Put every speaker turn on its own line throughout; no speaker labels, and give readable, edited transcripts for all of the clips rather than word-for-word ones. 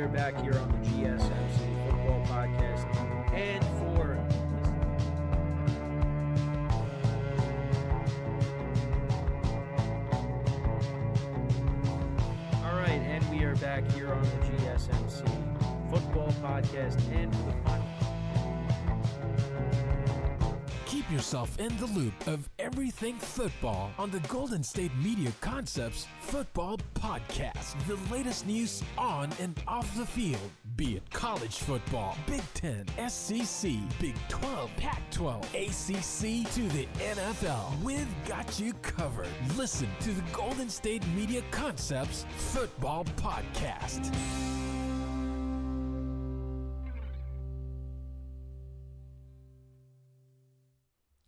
are back here on the GSMC Football Podcast, and for all right, and we are back here on the GSMC Football Podcast, and for the final.
Keep yourself in the loop of everything football on the Golden State Media Concepts Football Podcast. The latest news on and off the field, be it college football, Big Ten, SEC, Big 12, Pac-12, ACC to the NFL. We've got you covered. Listen to the Golden State Media Concepts Football Podcast.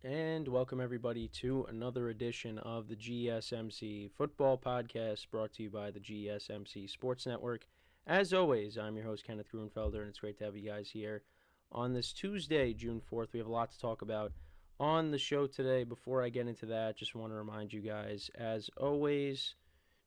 And welcome everybody to another edition of the GSMC Football Podcast, brought to you by the GSMC Sports Network. As always, I'm your host, Kenneth, and it's great to have you guys here on this Tuesday, June 4th. We have a lot to talk about on the show today. Before I get into that, just want to remind you guys, as always,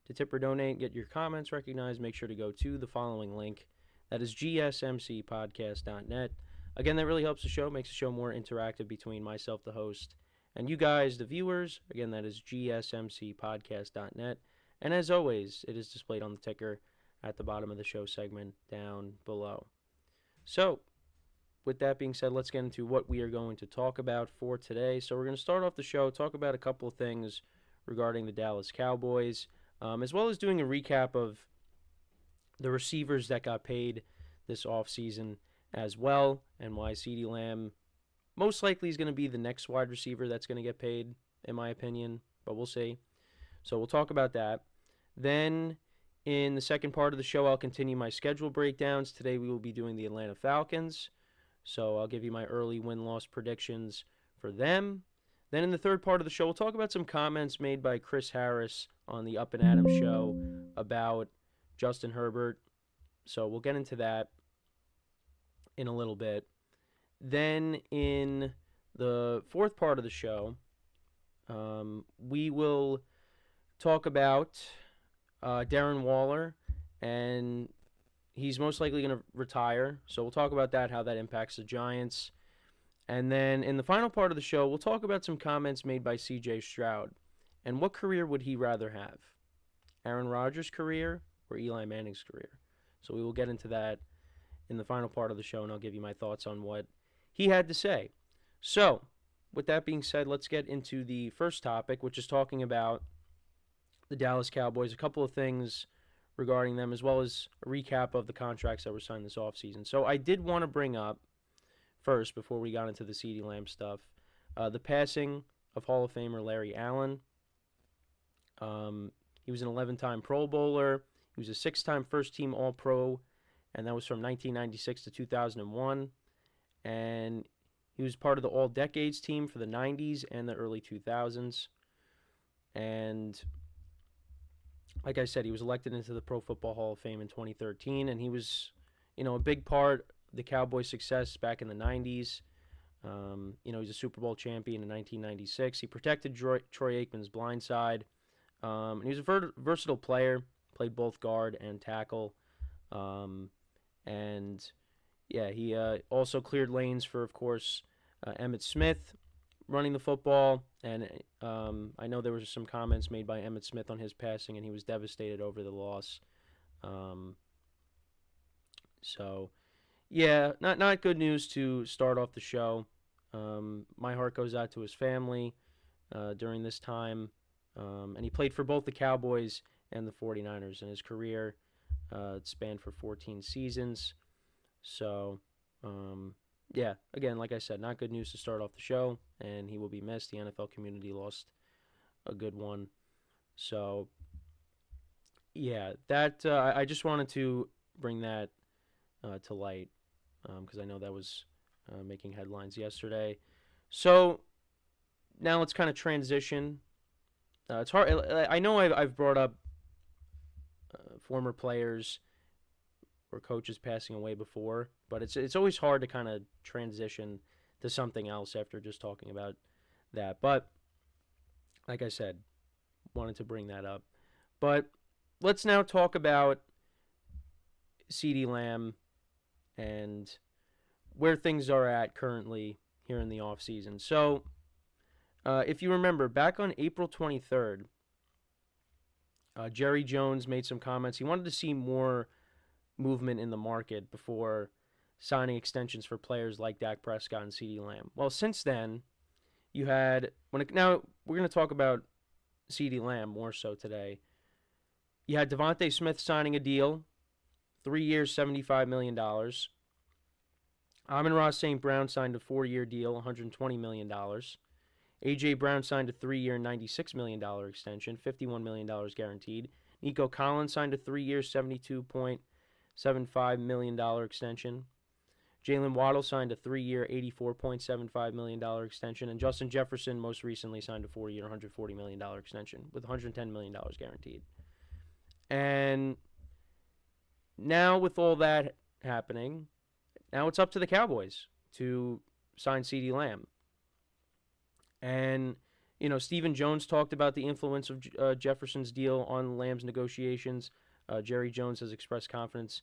to tip or donate, get your comments recognized, make sure to go to the following link. That is gsmcpodcast.net. Again, that really helps the show, makes the show more interactive between myself, the host, and you guys, the viewers. Again, that is gsmcpodcast.net. And as always, it is displayed on the ticker at the bottom of the show segment down below. So, with that being said, let's get into what we are going to talk about for today. So we're going to start off the show, talk about a couple of things regarding the Dallas Cowboys, as well as doing a recap of the receivers that got paid this offseason as well, and why CeeDee Lamb most likely is going to be the next wide receiver that's going to get paid, in my opinion, but we'll see. So we'll talk about that. Then in the second part of the show, I'll continue my schedule breakdowns. Today we will be doing the Atlanta Falcons, so I'll give you my early win-loss predictions for them. Then in the third part of the show, we'll talk about some comments made by Chris Harris on the Up and Adams show about Justin Herbert, so we'll get into that in a little bit. Then in the fourth part of the show, we will talk about Darren Waller, and he's most likely going to retire. So we'll talk about that, how that impacts the Giants. And then in the final part of the show, we'll talk about some comments made by C.J.Stroud, and what career would he rather have, Aaron Rodgers' career or Eli Manning's career? So we will get into that in the final part of the show, and I'll give you my thoughts on what he had to say. So, with that being said, let's get into the first topic, which is talking about the Dallas Cowboys, a couple of things regarding them, as well as a recap of the contracts that were signed this offseason. So I did want to bring up, first, before we got into the CeeDee Lamb stuff, the passing of Hall of Famer Larry Allen. He was an 11-time Pro Bowler. He was a 6-time first-team All-Pro, and that was from 1996 to 2001. And he was part of the All-Decades team for the 90s and the early 2000s. And like I said, he was elected into the Pro Football Hall of Fame in 2013, and he was, a big part of the Cowboys' success back in the 90s. He was a Super Bowl champion in 1996. He protected Troy Aikman's blind side. And he was a versatile player, played both guard and tackle. He also cleared lanes for, of course, Emmitt Smith running the football. And I know there were some comments made by Emmitt Smith on his passing, and he was devastated over the loss. Not good news to start off the show. My heart goes out to his family during this time. And he played for both the Cowboys and the 49ers, and his career it spanned for 14 seasons. So, again, like I said, not good news to start off the show, and he will be missed. The NFL community lost a good one. So, I just wanted to bring that to light because I know that was making headlines yesterday. So, now let's kind of transition. It's hard. I know I've brought up former players or coaches passing away before, but it's always hard to kind of transition to something else after just talking about that. But like I said, wanted to bring that up. But let's now talk about CeeDee Lamb and where things are at currently here in the offseason. So, if you remember, back on April 23rd, Jerry Jones made some comments. He wanted to see more movement in the market before signing extensions for players like Dak Prescott and CeeDee Lamb. Well, since then, you had now we're going to talk about CeeDee Lamb more so today. You had DeVonta Smith signing a deal, 3 years, $75 million. Amon-Ra St. Brown signed a 4-year deal, $120 million. A.J. Brown signed a 3-year, $96 million extension, $51 million guaranteed. Nico Collins signed a 3-year, $72.75 million extension. Jalen Waddle signed a 3-year, $84.75 million extension. And Justin Jefferson most recently signed a 4-year, $140 million extension with $110 million guaranteed. And now with all that happening, now it's up to the Cowboys to sign CeeDee Lamb. And, Stephen Jones talked about the influence of Jefferson's deal on Lamb's negotiations. Jerry Jones has expressed confidence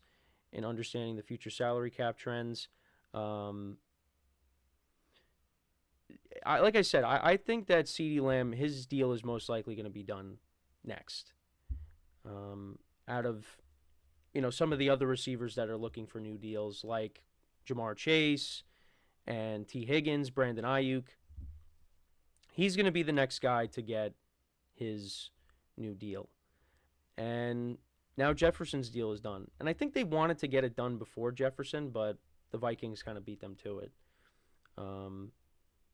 in understanding the future salary cap trends. Like I said, I think that CeeDee Lamb, his deal is most likely going to be done next. Out of, some of the other receivers that are looking for new deals, like Jamar Chase and T. Higgins, Brandon Ayuk, he's going to be the next guy to get his new deal. And now Jefferson's deal is done. And I think they wanted to get it done before Jefferson, but the Vikings kind of beat them to it. And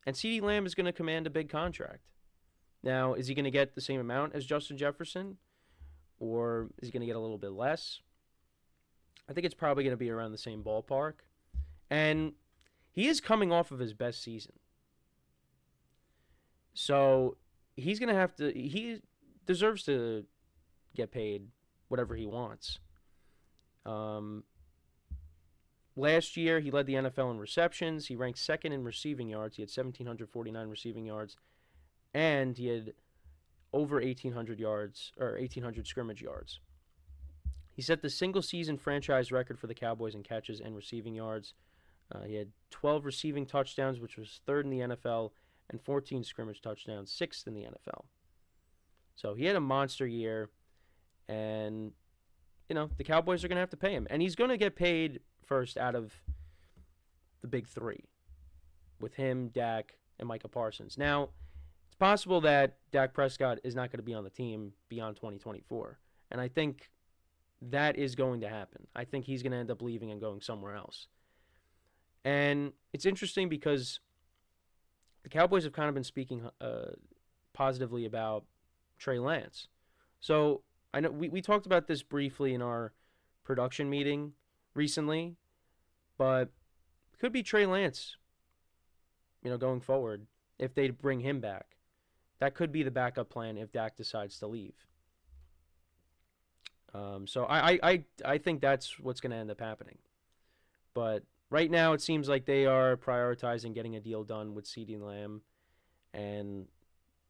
CeeDee Lamb is going to command a big contract. Now, is he going to get the same amount as Justin Jefferson? Or is he going to get a little bit less? I think it's probably going to be around the same ballpark. And he is coming off of his best season. So he's going to have to, he deserves to get paid whatever he wants. Last year, he led the NFL in receptions. He ranked second in receiving yards. He had 1,749 receiving yards. And he had over 1,800 yards, or 1,800 scrimmage yards. He set the single-season franchise record for the Cowboys in catches and receiving yards. He had 12 receiving touchdowns, which was third in the NFL, and 14 scrimmage touchdowns, sixth in the NFL. So he had a monster year, and, the Cowboys are going to have to pay him. And he's going to get paid first out of the big three, with him, Dak, and Micah Parsons. Now, it's possible that Dak Prescott is not going to be on the team beyond 2024, and I think that is going to happen. I think he's going to end up leaving and going somewhere else. And it's interesting because the Cowboys have kind of been speaking positively about Trey Lance. So I know we talked about this briefly in our production meeting recently, but it could be Trey Lance, going forward if they bring him back. That could be the backup plan if Dak decides to leave. So I think that's what's going to end up happening. But right now it seems like they are prioritizing getting a deal done with CeeDee Lamb, and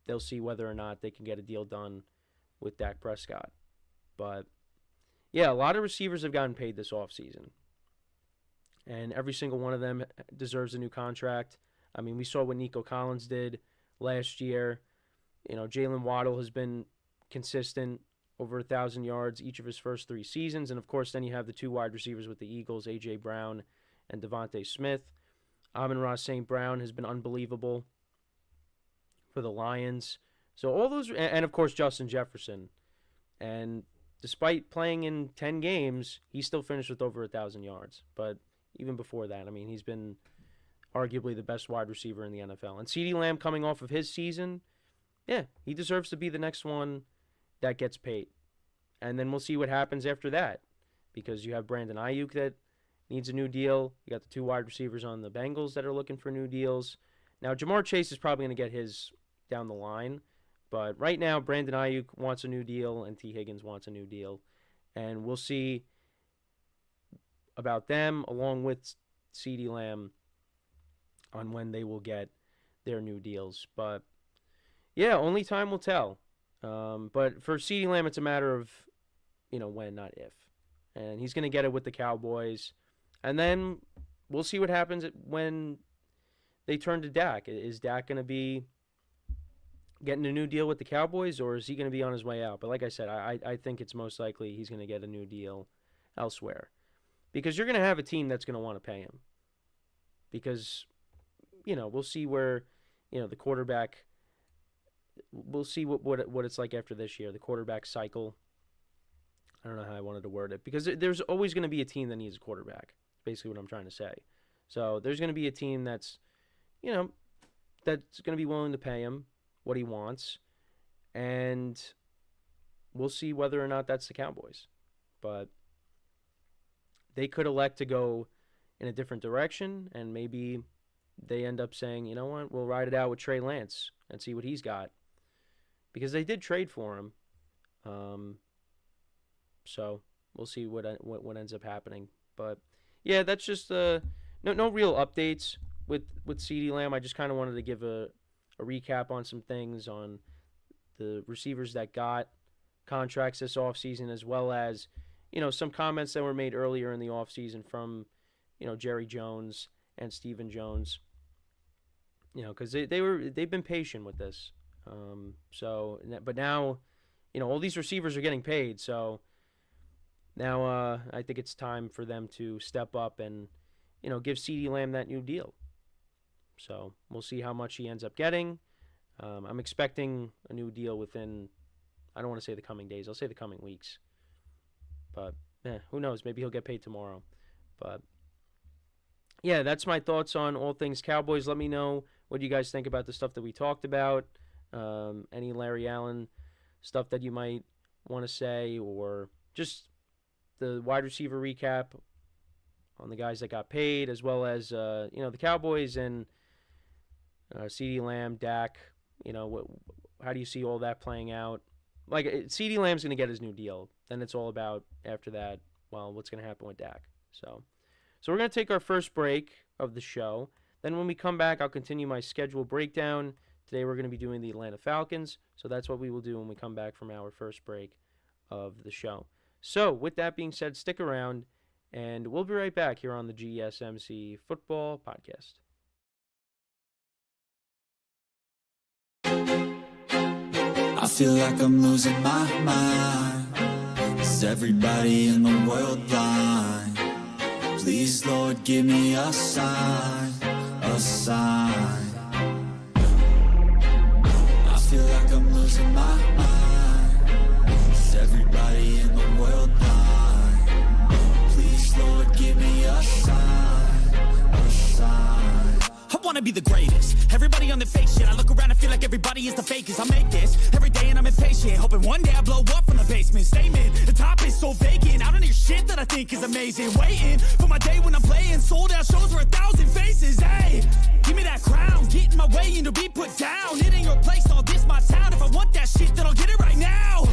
they'll see whether or not they can get a deal done with Dak Prescott. But, yeah, a lot of receivers have gotten paid this offseason, and every single one of them deserves a new contract. I mean, we saw what Nico Collins did last year. Jalen Waddle has been consistent, over 1,000 yards each of his first 3 seasons. And, of course, then you have the 2 wide receivers with the Eagles, A.J. Brown and DeVonta Smith. Amon-Ra St. Brown has been unbelievable for the Lions. So all those, and, of course, Justin Jefferson. And despite playing in 10 games, he still finished with over 1,000 yards. But even before that, I mean, he's been arguably the best wide receiver in the NFL. And CeeDee Lamb coming off of his season, yeah, he deserves to be the next one that gets paid. And then we'll see what happens after that, because you have Brandon Ayuk that needs a new deal. You got the 2 wide receivers on the Bengals that are looking for new deals. Now, Jamar Chase is probably going to get his down the line, but right now, Brandon Ayuk wants a new deal and T. Higgins wants a new deal. And we'll see about them, along with CeeDee Lamb, on when they will get their new deals. But, yeah, only time will tell. But for CeeDee Lamb, it's a matter of, when, not if. and he's going to get it with the Cowboys. And then we'll see what happens when they turn to Dak. Is Dak going to be getting a new deal with the Cowboys, or is he going to be on his way out? But like I said, I think it's most likely he's going to get a new deal elsewhere, because you're going to have a team that's going to want to pay him, because, we'll see where, the quarterback, we'll see what it's like after this year, the quarterback cycle. I don't know how I wanted to word it, because there's always going to be a team that needs a quarterback, basically what I'm trying to say. So there's going to be a team that's going to be willing to pay him what he wants, and we'll see whether or not that's the Cowboys. But they could elect to go in a different direction, and maybe they end up saying, you know what, we'll ride it out with Trey Lance and see what he's got, because they did trade for him. So we'll see what ends up happening. But yeah, that's just no real updates with CeeDee Lamb. I just kind of wanted to give a recap on some things on the receivers that got contracts this offseason, as well as, some comments that were made earlier in the offseason from, Jerry Jones and Stephen Jones. Because they've been patient with this. But now, all these receivers are getting paid, so now I think it's time for them to step up and, give CeeDee Lamb that new deal. So we'll see how much he ends up getting. I'm expecting a new deal within, I don't want to say the coming days, I'll say the coming weeks. But who knows? Maybe he'll get paid tomorrow. But yeah, that's my thoughts on all things Cowboys. Let me know what you guys think about the stuff that we talked about. Any Larry Allen stuff that you might want to say, or just the wide receiver recap on the guys that got paid, as well as the Cowboys and CeeDee Lamb, Dak. How do you see all that playing out? Like, CeeDee Lamb's going to get his new deal. Then it's all about, after that, what's going to happen with Dak. So we're going to take our first break of the show. Then when we come back, I'll continue my schedule breakdown. Today we're going to be doing the Atlanta Falcons. So that's what we will do when we come back from our first break of the show. So with that being said, stick around, and we'll be right back here on the GSMC Football Podcast.
I feel like I'm losing my mind. Is everybody in the world blind? Please, Lord, give me a sign, a sign. I feel like I'm losing my mind. Is everybody in the world blind? Please, Lord, give me a sign, a sign.
I wanna be the greatest. Everybody on the fake shit. I look around and feel like everybody is the fakest. I make this every day and I'm impatient, hoping one day I blow up from the basement. Statement, the top is so vacant. I don't hear shit that I think is amazing. Waiting for my day when I'm playing sold out shows for 1,000 faces. Hey, give me that crown, get in my way and to be put down. It ain't your place, all this my town. If I want that shit, then I'll get it right now.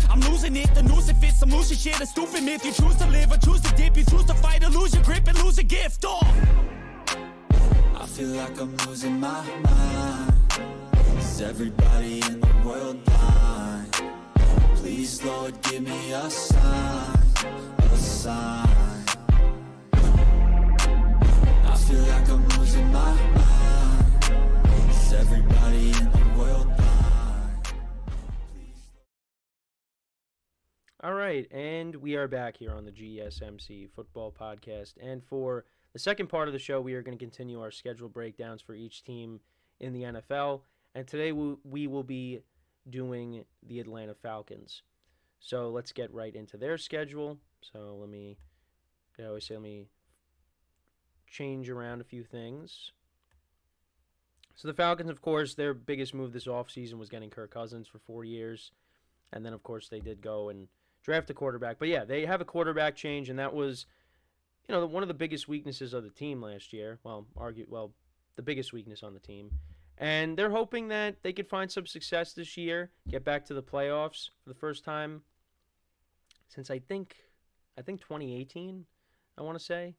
I'm losing it, the noose it fits, I'm losing shit. A stupid myth, you choose to live or choose to dip. You choose to fight or lose your grip and lose a gift.
I feel like I'm losing my mind. Is everybody in the world blind? Please, Lord, give me a sign, a sign. I feel like I'm losing my mind. Is everybody in the world blind?
All right, and we are back here on the GSMC Football Podcast. And for the second part of the show, we are going to continue our schedule breakdowns for each team in the NFL. And today we will be doing the Atlanta Falcons. So let's get right into their schedule. So let me change around a few things. So the Falcons, of course, their biggest move this offseason was getting Kirk Cousins for 4 years. And then, of course, they did go and draft a quarterback. But yeah, they have a quarterback change, and that was, one of the biggest weaknesses of the team last year. The biggest weakness on the team. And they're hoping that they could find some success this year, get back to the playoffs for the first time since I think 2018, I want to say.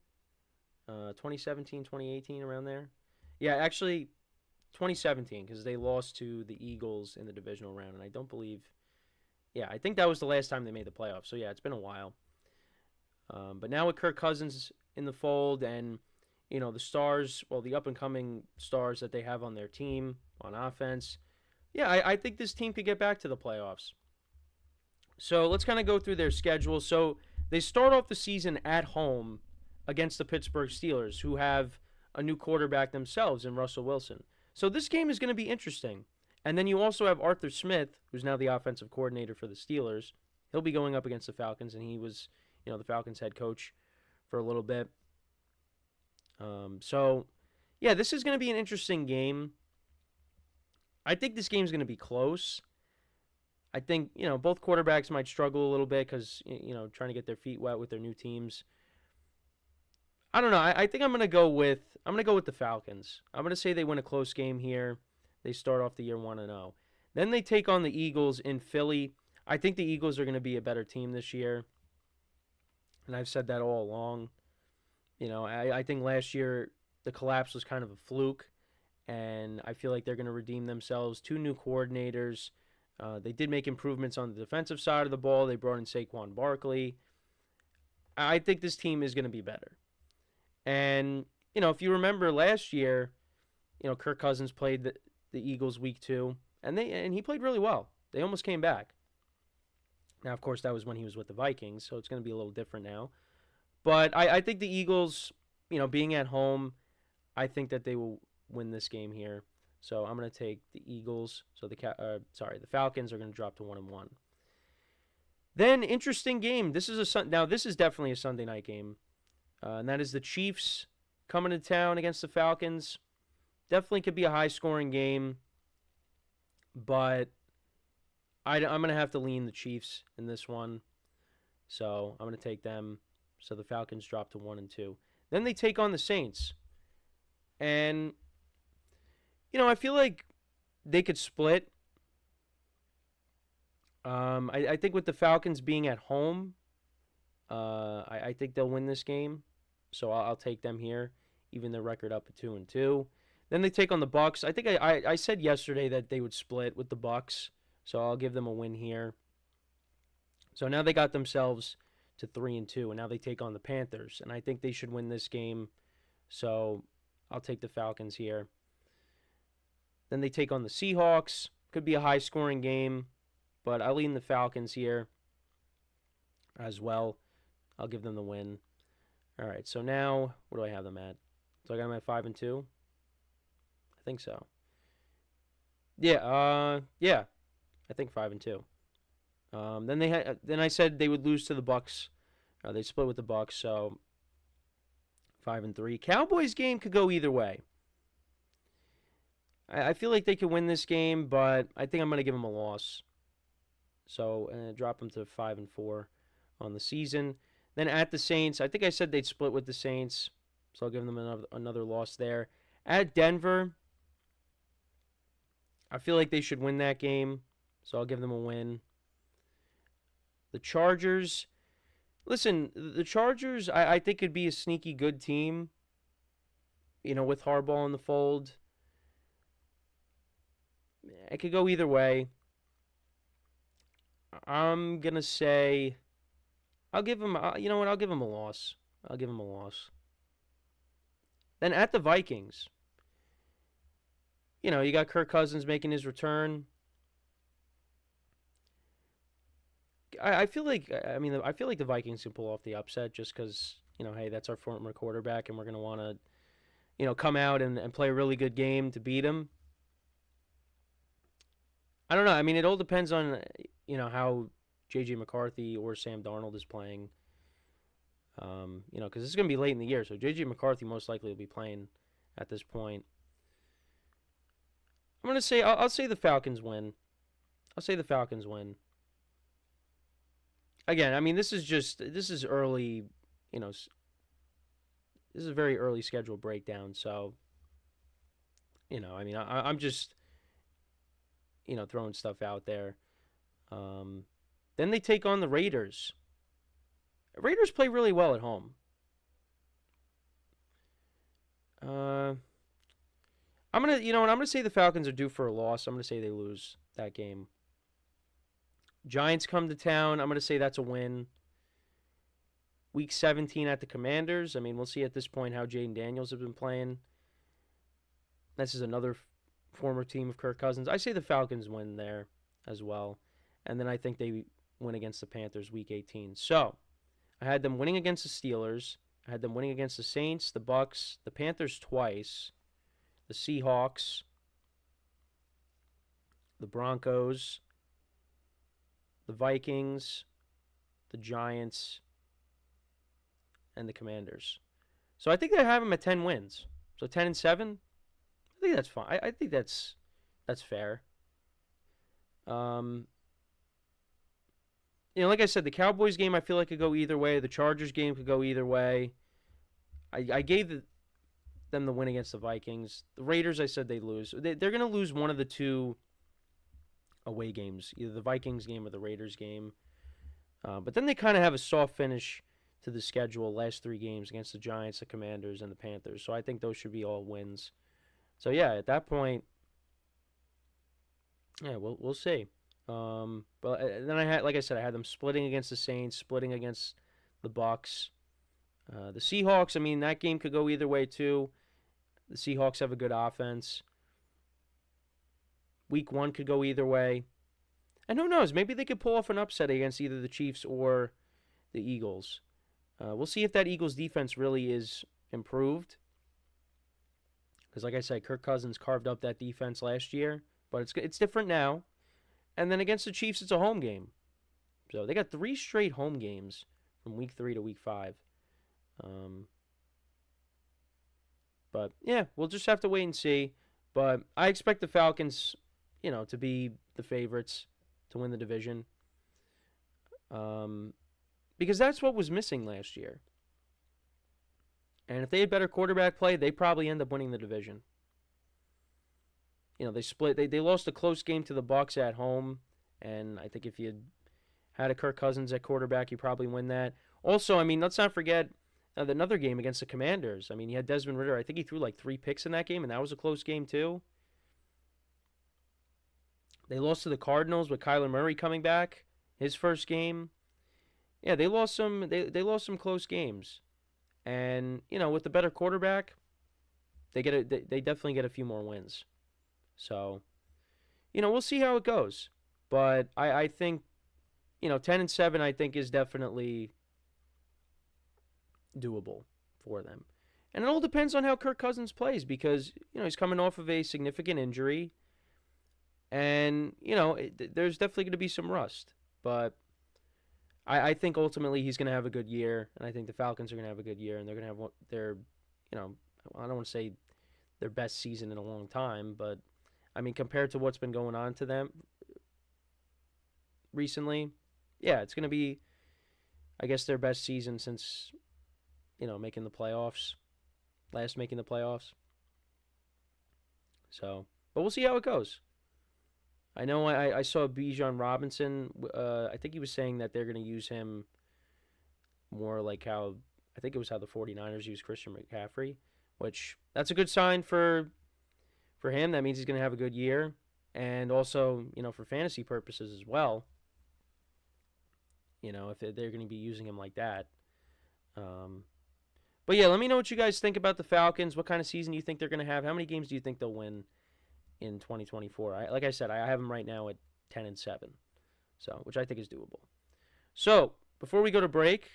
2017, 2018, around there. Yeah, actually 2017, because they lost to the Eagles in the divisional round, and I think that was the last time they made the playoffs. So yeah, it's been a while. But now with Kirk Cousins in the fold and, the stars, the up-and-coming stars that they have on their team on offense, I think this team could get back to the playoffs. So let's kind of go through their schedule. So they start off the season at home against the Pittsburgh Steelers, who have a new quarterback themselves in Russell Wilson. So this game is going to be interesting. And then you also have Arthur Smith, who's now the offensive coordinator for the Steelers. He'll be going up against the Falcons, and he was, the Falcons head coach for a little bit. This is going to be an interesting game. I think this game's going to be close. I think, both quarterbacks might struggle a little bit because, trying to get their feet wet with their new teams. I don't know. I think I'm going to go with the Falcons. I'm going to say they win a close game here. They start off the year 1-0. Then they take on the Eagles in Philly. I think the Eagles are going to be a better team this year. And I've said that all along. I think last year the collapse was kind of a fluke. And I feel like they're going to redeem themselves. 2 new coordinators. They did make improvements on the defensive side of the ball. They brought in Saquon Barkley. I think this team is going to be better. And, if you remember last year, Kirk Cousins played the Eagles week 2, and he played really well. They almost came back. Now, of course, that was when he was with the Vikings, so it's going to be a little different now. But I think the Eagles, being at home, I think that they will win this game here. So I'm going to take the Eagles. So the Falcons are going to drop to 1-1. Then, interesting game. This is definitely a Sunday night game. And that is the Chiefs coming to town against the Falcons. Definitely could be a high-scoring game. But I'm going to have to lean the Chiefs in this one. So I'm going to take them. So the Falcons drop to 1-2. Then they take on the Saints. And, I feel like they could split. I think with the Falcons being at home, I think they'll win this game. So I'll take them here, even their record up at 2-2. Then they take on the Bucs. I think I said yesterday that they would split with the Bucs, so I'll give them a win here. So now they got themselves to 3-2, and now they take on the Panthers, and I think they should win this game. So I'll take the Falcons here. Then they take on the Seahawks. Could be a high-scoring game, but I'll lean the Falcons here as well. I'll give them the win. All right, so now, what do I have them at? So I got them at 5-2? I think so. Yeah, I think 5-2. Then I said they would lose to the Bucs. They split with the Bucs, so 5-3. Cowboys game could go either way. I feel like they could win this game, but I think I'm going to give them a loss. So drop them to 5-4 on the season. Then at the Saints, I think I said they'd split with the Saints, so I'll give them another loss there. At Denver, I feel like they should win that game, so I'll give them a win. The Chargers, the Chargers, I think could be a sneaky good team, with Harbaugh in the fold. It could go either way. I'm going to say, I'll give them, I'll give them a loss. Then at the Vikings, you got Kirk Cousins making his return. I feel like the Vikings can pull off the upset just because, hey, that's our former quarterback and we're going to want to, come out and play a really good game to beat him. I don't know. I mean, it all depends on, how J.J. McCarthy or Sam Darnold is playing. Because this is going to be late in the year, so J.J. McCarthy most likely will be playing at this point. I'm going to say, I'll say the Falcons win. Again, I mean, this is early, this is a very early schedule breakdown, so, I'm just, throwing stuff out there. Then they take on the Raiders. Raiders play really well at home. I'm gonna say the Falcons are due for a loss. I'm gonna say they lose that game. Giants come to town. I'm gonna say that's a win. Week 17 at the Commanders. I mean, we'll see at this point how Jaden Daniels has been playing. This is another former team of Kirk Cousins. I say the Falcons win there as well. And then I think they win against the Panthers Week 18. So, I had them winning against the Steelers. I had them winning against the Saints, the Bucks, the Panthers twice, the Seahawks, the Broncos, the Vikings, the Giants, and the Commanders. So I think they have them at 10 wins. So 10-7. I think that's fine. I think that's fair. Like I said, the Cowboys game I feel like could go either way. The Chargers game could go either way. I gave them the win against the Vikings. The Raiders, I said they'd lose. They're going to lose one of the two away games, either the Vikings game or the Raiders game. But then they kind of have a soft finish to the schedule, last 3 games against the Giants, the Commanders, and the Panthers. So I think those should be all wins. So yeah, at that point, yeah, we'll see. But then I had them splitting against the Saints, splitting against the Bucks. The Seahawks, I mean, that game could go either way too. The Seahawks have a good offense. Week 1 could go either way. And who knows, maybe they could pull off an upset against either the Chiefs or the Eagles. We'll see if that Eagles defense really is improved. Because like I said, Kirk Cousins carved up that defense last year. But it's different now. And then against the Chiefs, it's a home game. So they got 3 straight home games from Week 3 to Week 5. But, yeah, we'll just have to wait and see. But I expect the Falcons, to be the favorites to win the division. Because that's what was missing last year. And if they had better quarterback play, they probably end up winning the division. They split. They lost a close game to the Bucs at home, and I think if you had a Kirk Cousins at quarterback, you probably win that. Also, I mean, let's not forget another game against the Commanders. I mean, you had Desmond Ridder. I think he threw like 3 picks in that game, and that was a close game too. They lost to the Cardinals with Kyler Murray coming back, his first game. Yeah, they lost some. They lost some close games, and with the better quarterback, they definitely get a few more wins. So, we'll see how it goes. But I think, 10-7, I think, is definitely doable for them. And it all depends on how Kirk Cousins plays because, he's coming off of a significant injury. And, there's definitely going to be some rust. But I think ultimately he's going to have a good year. And I think the Falcons are going to have a good year. And they're going to have their, I don't want to say their best season in a long time, but I mean, compared to what's been going on to them recently, yeah, it's going to be, I guess, their best season since, making the playoffs, making the playoffs. So, but we'll see how it goes. I know I saw Bijan Robinson. I think he was saying that they're going to use him more like how the 49ers use Christian McCaffrey, which that's a good sign for him. That means he's going to have a good year. And also, for fantasy purposes as well, if they're going to be using him like that. But yeah, let me know what you guys think about the Falcons. What kind of season do you think they're going to have? How many games do you think they'll win in 2024? Like I said, I have them right now at 10-7, which I think is doable. So before we go to break,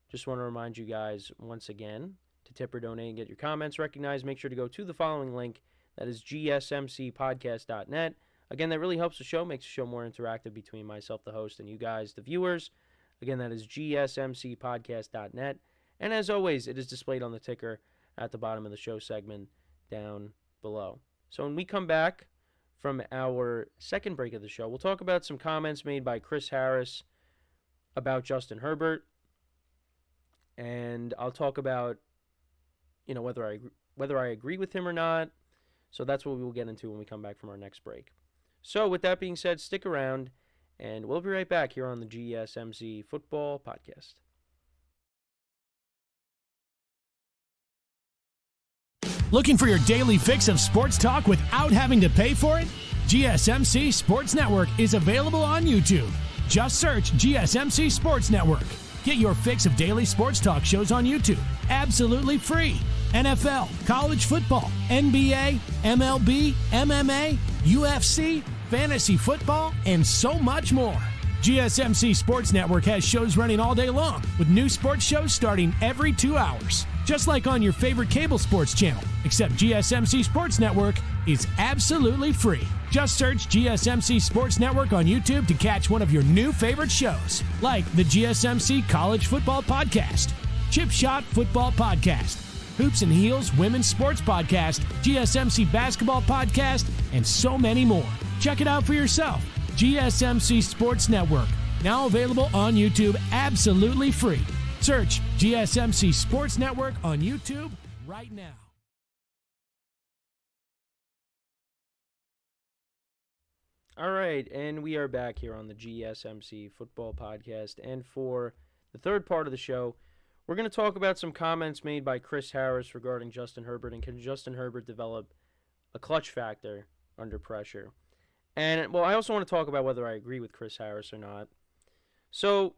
just want to remind you guys once again to tip or donate and get your comments recognized. Make sure to go to the following link. That is GSMCpodcast.net. Again, that really helps the show, makes the show more interactive between myself, the host, and you guys, the viewers. Again, that is GSMCpodcast.net. And as always, it is displayed on the ticker at the bottom of the show segment down below. So when we come back from our second break of the show, we'll talk about some comments made by Chris Harris about Justin Herbert. And I'll talk about, whether I agree with him or not. So that's what we will get into when we come back from our next break. So with that being said, stick around, and we'll be right back here on the GSMC Football Podcast.
Looking for your daily fix of sports talk without having to pay for it? GSMC Sports Network is available on YouTube. Just search GSMC Sports Network. Get your fix of daily sports talk shows on YouTube, absolutely free. NFL, college football, NBA, MLB, MMA, UFC, fantasy football, and so much more. GSMC Sports Network has shows running all day long, with new sports shows starting every 2 hours. Just like on your favorite cable sports channel, except GSMC Sports Network is absolutely free. Just search GSMC Sports Network on YouTube to catch one of your new favorite shows, like the GSMC College Football Podcast, Chip Shot Football Podcast, Hoops and Heels Women's Sports Podcast, GSMC Basketball Podcast, and so many more. Check it out for yourself. GSMC Sports Network, now available on YouTube absolutely free. Search GSMC Sports Network on YouTube right now.
All right, and we are back here on the GSMC Football Podcast. And for the third part of the show, we're going to talk about some comments made by Chris Harris regarding Justin Herbert, and can Justin Herbert develop a clutch factor under pressure? And, well, I also want to talk about whether I agree with Chris Harris or not. So,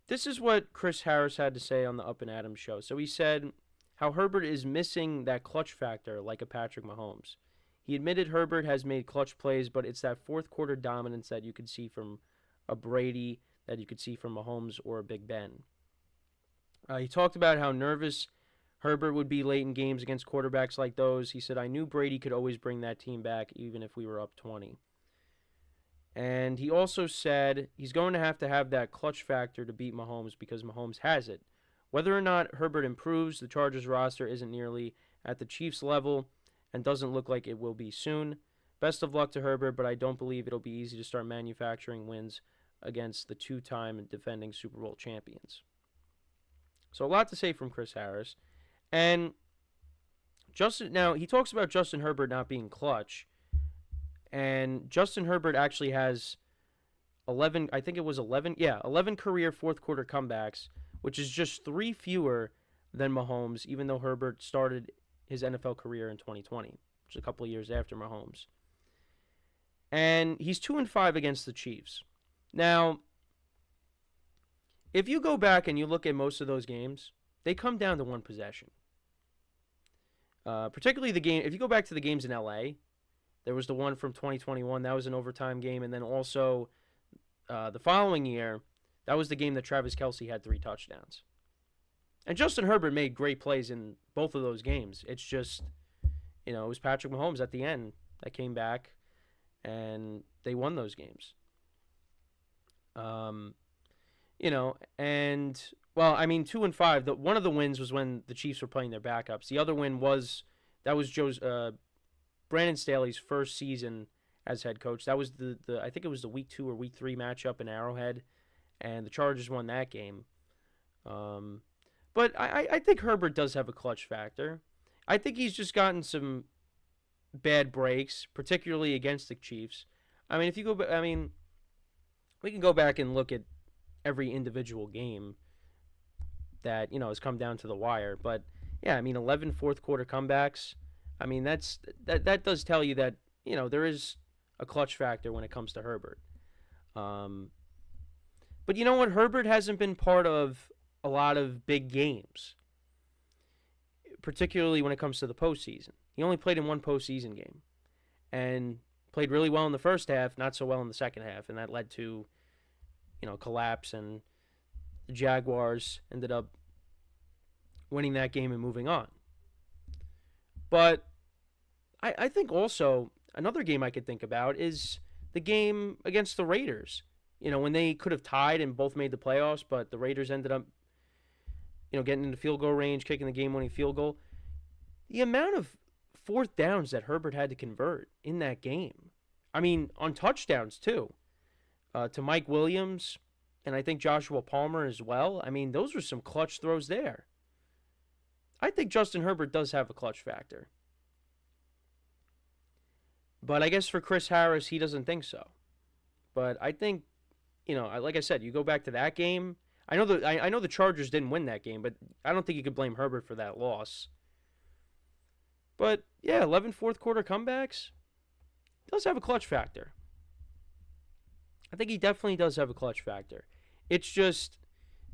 this is what Chris Harris had to say on the Up and Adams show. So he said how Herbert is missing that clutch factor like a Patrick Mahomes. He admitted Herbert has made clutch plays, but it's that fourth quarter dominance that you could see from a Brady, that you could see from Mahomes or a Big Ben. He talked about how nervous Herbert would be late in games against quarterbacks like those. He said, I knew Brady could always bring that team back even if we were up 20. And he also said he's going to have that clutch factor to beat Mahomes because Mahomes has it. Whether or not Herbert improves, the Chargers roster isn't nearly at the Chiefs' level and doesn't look like it will be soon. Best of luck to Herbert, but I don't believe it'll be easy to start manufacturing wins against the two-time defending Super Bowl champions. So a lot to say from Chris Harris. And now he talks about Justin Herbert not being clutch. And Justin Herbert actually has 11 career fourth quarter comebacks, which is just 3 fewer than Mahomes, even though Herbert started his NFL career in 2020, which is a couple of years after Mahomes. And he's 2-5 against the Chiefs. Now, if you go back and you look at most of those games, they come down to one possession. Particularly if you go back to the games in LA, there was the one from 2021. That was an overtime game. And then also the following year, that was the game that Travis Kelce had 3 touchdowns. And Justin Herbert made great plays in both of those games. It's just, it was Patrick Mahomes at the end that came back, and they won those games. And, 2-5. One of the wins was when the Chiefs were playing their backups. The other win was Brandon Staley's first season as head coach. That was I think it was the week 2 or week 3 matchup in Arrowhead, and the Chargers won that game. But I think Herbert does have a clutch factor. I think he's just gotten some bad breaks, particularly against the Chiefs. We can go back and look at every individual game that, has come down to the wire. But, 11 fourth quarter comebacks. That does tell you that, there is a clutch factor when it comes to Herbert. But you know what? Herbert hasn't been part of a lot of big games, particularly when it comes to the postseason. He only played in one postseason game and played really well in the first half, not so well in the second half, and that led to, collapse, and the Jaguars ended up winning that game and moving on. But I think also another game I could think about is the game against the Raiders. When they could have tied and both made the playoffs, but the Raiders ended up, getting into field goal range, kicking the game-winning field goal. The amount of fourth downs that Herbert had to convert in that game. On touchdowns too. To Mike Williams, and I think Joshua Palmer as well. Those were some clutch throws there. I think Justin Herbert does have a clutch factor. But I guess for Chris Harris, he doesn't think so. But I think, like I said, you go back to that game. I know the Chargers didn't win that game, but I don't think you could blame Herbert for that loss. But, 11 fourth quarter comebacks does have a clutch factor. I think he definitely does have a clutch factor. It's just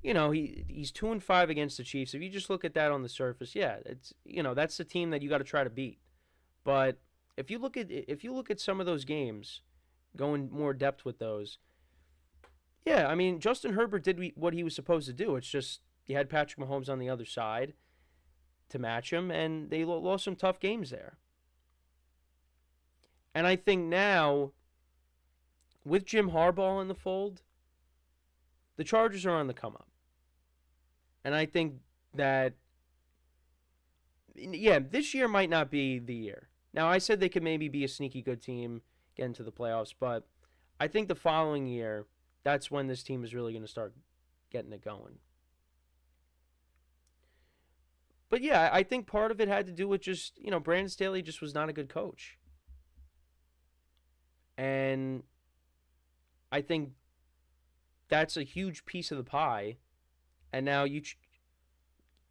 he's 2-5 against the Chiefs. If you just look at that on the surface, yeah, it's that's the team that you got to try to beat. But if you look at some of those games, going more depth with those, yeah, I mean Justin Herbert did what he was supposed to do. It's just you had Patrick Mahomes on the other side to match him, and they lost some tough games there. And I think now, with Jim Harbaugh in the fold, the Chargers are on the come up. And I think that, yeah, this year might not be the year. Now, I said they could maybe be a sneaky good team, get into the playoffs, but I think the following year, that's when this team is really going to start getting it going. But yeah, I think part of it had to do with just, Brandon Staley just was not a good coach. And I think that's a huge piece of the pie. And now you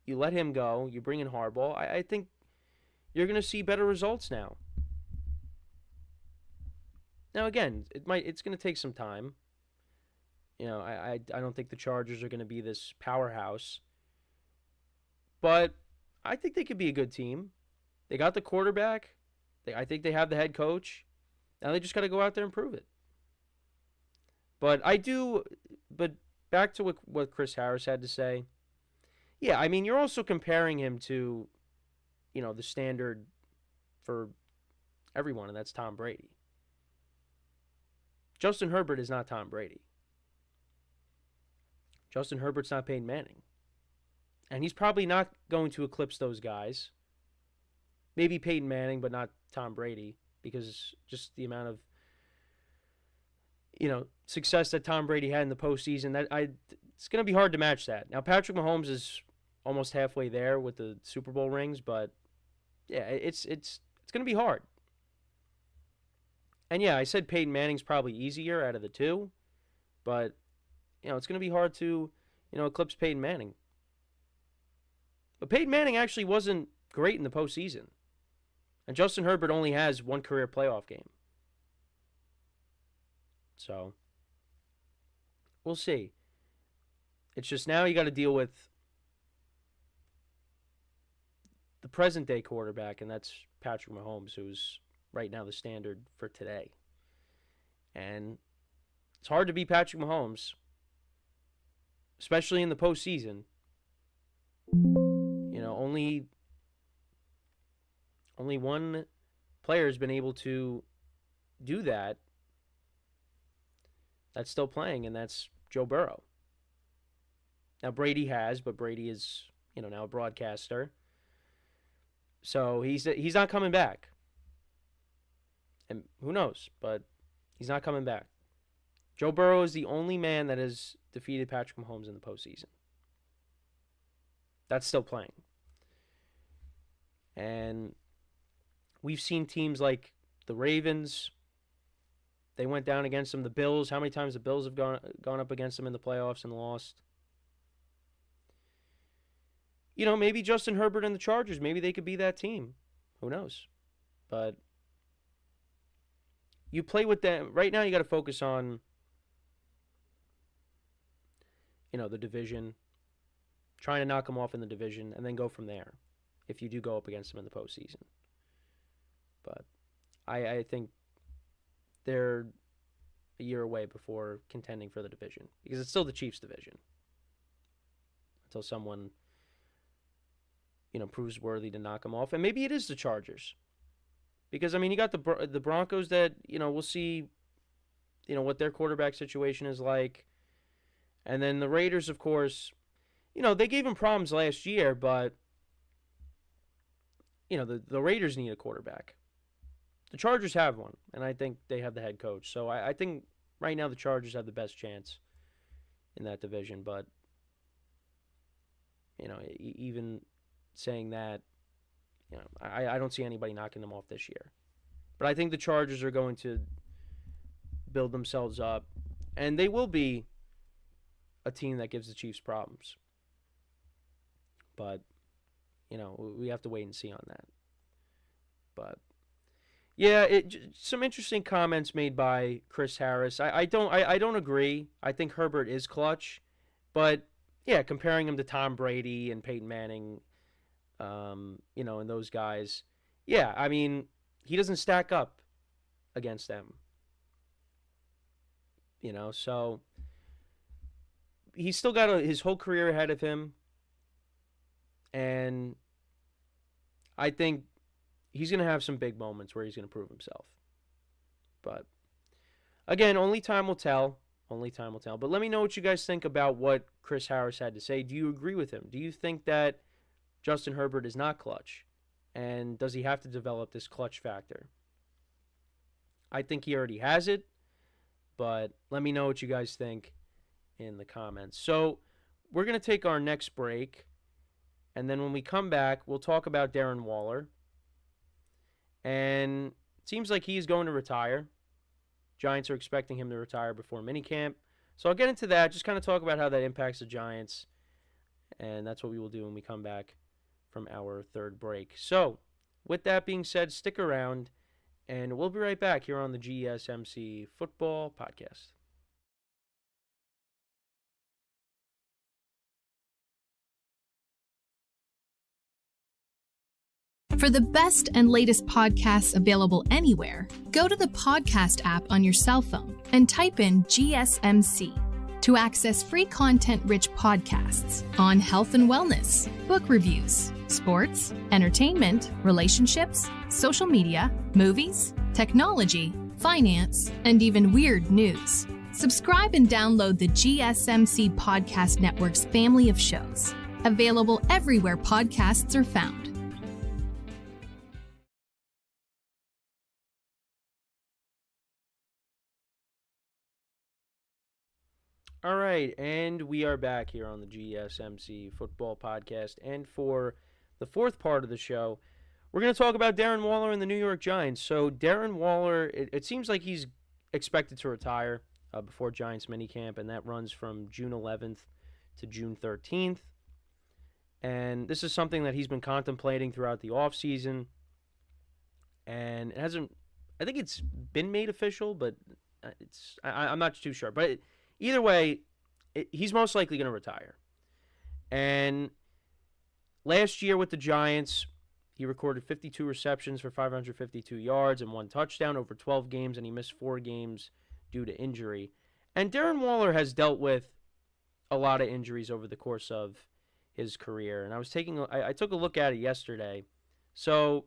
let him go, you bring in Harbaugh. I think you're going to see better results now. Now again, it's going to take some time. I don't think the Chargers are going to be this powerhouse. But I think they could be a good team. They got the quarterback. I think they have the head coach. Now they just got to go out there and prove it. But back to what Chris Harris had to say. Yeah, I mean, you're also comparing him to, the standard for everyone, and that's Tom Brady. Justin Herbert is not Tom Brady. Justin Herbert's not Peyton Manning. And he's probably not going to eclipse those guys. Maybe Peyton Manning, but not Tom Brady, because just the amount of success that Tom Brady had in the postseason, it's going to be hard to match that. Now, Patrick Mahomes is almost halfway there with the Super Bowl rings, but yeah, it's going to be hard. And yeah, I said Peyton Manning's probably easier out of the two, but it's going to be hard to eclipse Peyton Manning. But Peyton Manning actually wasn't great in the postseason, and Justin Herbert only has one career playoff game. So, we'll see. It's just now you got to deal with the present-day quarterback, and that's Patrick Mahomes, who's right now the standard for today. And it's hard to beat Patrick Mahomes, especially in the postseason. Only one player has been able to do that. That's still playing, and that's Joe Burrow. Now, Brady has, but Brady is, now a broadcaster. So he's not coming back. And who knows, but he's not coming back. Joe Burrow is the only man that has defeated Patrick Mahomes in the postseason. That's still playing. And we've seen teams like the Ravens. They went down against them. The Bills, how many times the Bills have gone up against them in the playoffs and lost? Maybe Justin Herbert and the Chargers, maybe they could be that team. Who knows? But you play with them. Right now you got to focus on, the division, trying to knock them off in the division, and then go from there if you do go up against them in the postseason. But I think they're a year away before contending for the division, because it's still the Chiefs' division until someone proves worthy to knock them off. And maybe it is the Chargers, because you got the Broncos that we'll see what their quarterback situation is like, and then the Raiders, of course, they gave them problems last year, but the Raiders need a quarterback. The Chargers have one, and I think they have the head coach. So I think right now the Chargers have the best chance in that division. But, even saying that, I don't see anybody knocking them off this year. But I think the Chargers are going to build themselves up, and they will be a team that gives the Chiefs problems. But, we have to wait and see on that. But yeah, some interesting comments made by Chris Harris. I don't agree. I think Herbert is clutch, but yeah, comparing him to Tom Brady and Peyton Manning, and those guys. Yeah, I mean, he doesn't stack up against them. So he's still got his whole career ahead of him. And I think he's going to have some big moments where he's going to prove himself. But, again, only time will tell. Only time will tell. But let me know what you guys think about what Chris Harris had to say. Do you agree with him? Do you think that Justin Herbert is not clutch? And does he have to develop this clutch factor? I think he already has it. But let me know what you guys think in the comments. So we're going to take our next break. And then when we come back, we'll talk about Darren Waller. And it seems like he's going to retire. Giants are expecting him to retire before minicamp. So I'll get into that, just kind of talk about how that impacts the Giants. And that's what we will do when we come back from our third break. So with that being said, stick around. And we'll be right back here on the GSMC Football Podcast.
For the best and latest podcasts available anywhere, go to the podcast app on your cell phone and type in GSMC to access free content-rich podcasts on health and wellness, book reviews, sports, entertainment, relationships, social media, movies, technology, finance, and even weird news. Subscribe and download the GSMC Podcast Network's family of shows, available everywhere podcasts are found.
All right, and we are back here on the GSMC Football Podcast. And for the fourth part of the show, we're going to talk about Darren Waller and the New York Giants. So Darren Waller, it seems like he's expected to retire before Giants minicamp, and that runs from June 11th to June 13th. And this is something that he's been contemplating throughout the offseason. And it hasn't, I think it's been made official, but I'm not too sure. But either way, he's most likely going to retire. And last year with the Giants, he recorded 52 receptions for 552 yards and 1 touchdown over 12 games, and he missed 4 games due to injury. And Darren Waller has dealt with a lot of injuries over the course of his career. And I took a look at it yesterday. So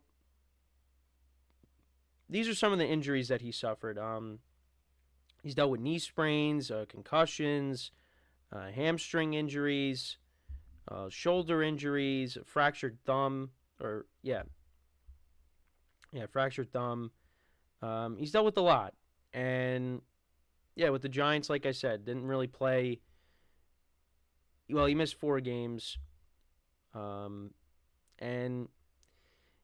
these are some of the injuries that he suffered. He's dealt with knee sprains, concussions, hamstring injuries, shoulder injuries, fractured thumb, fractured thumb. He's dealt with a lot. And, yeah, with the Giants, like I said, didn't really play. Well, he missed 4 games. And,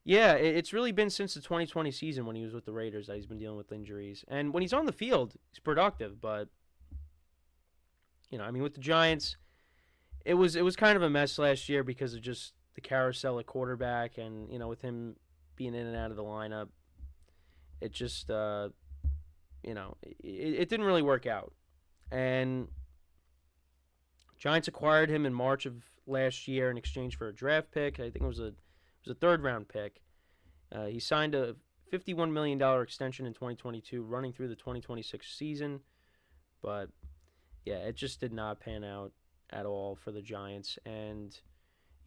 yeah, it's really been since the 2020 season when he was with the Raiders that he's been dealing with injuries. And when he's on the field, he's productive. But, with the Giants, it was kind of a mess last year because of just the carousel at quarterback. And, with him being in and out of the lineup, it just, it didn't really work out. And Giants acquired him in March of last year in exchange for a draft pick. I think it was a third-round pick. He signed a $51 million extension in 2022, running through the 2026 season. But, yeah, it just did not pan out at all for the Giants. And,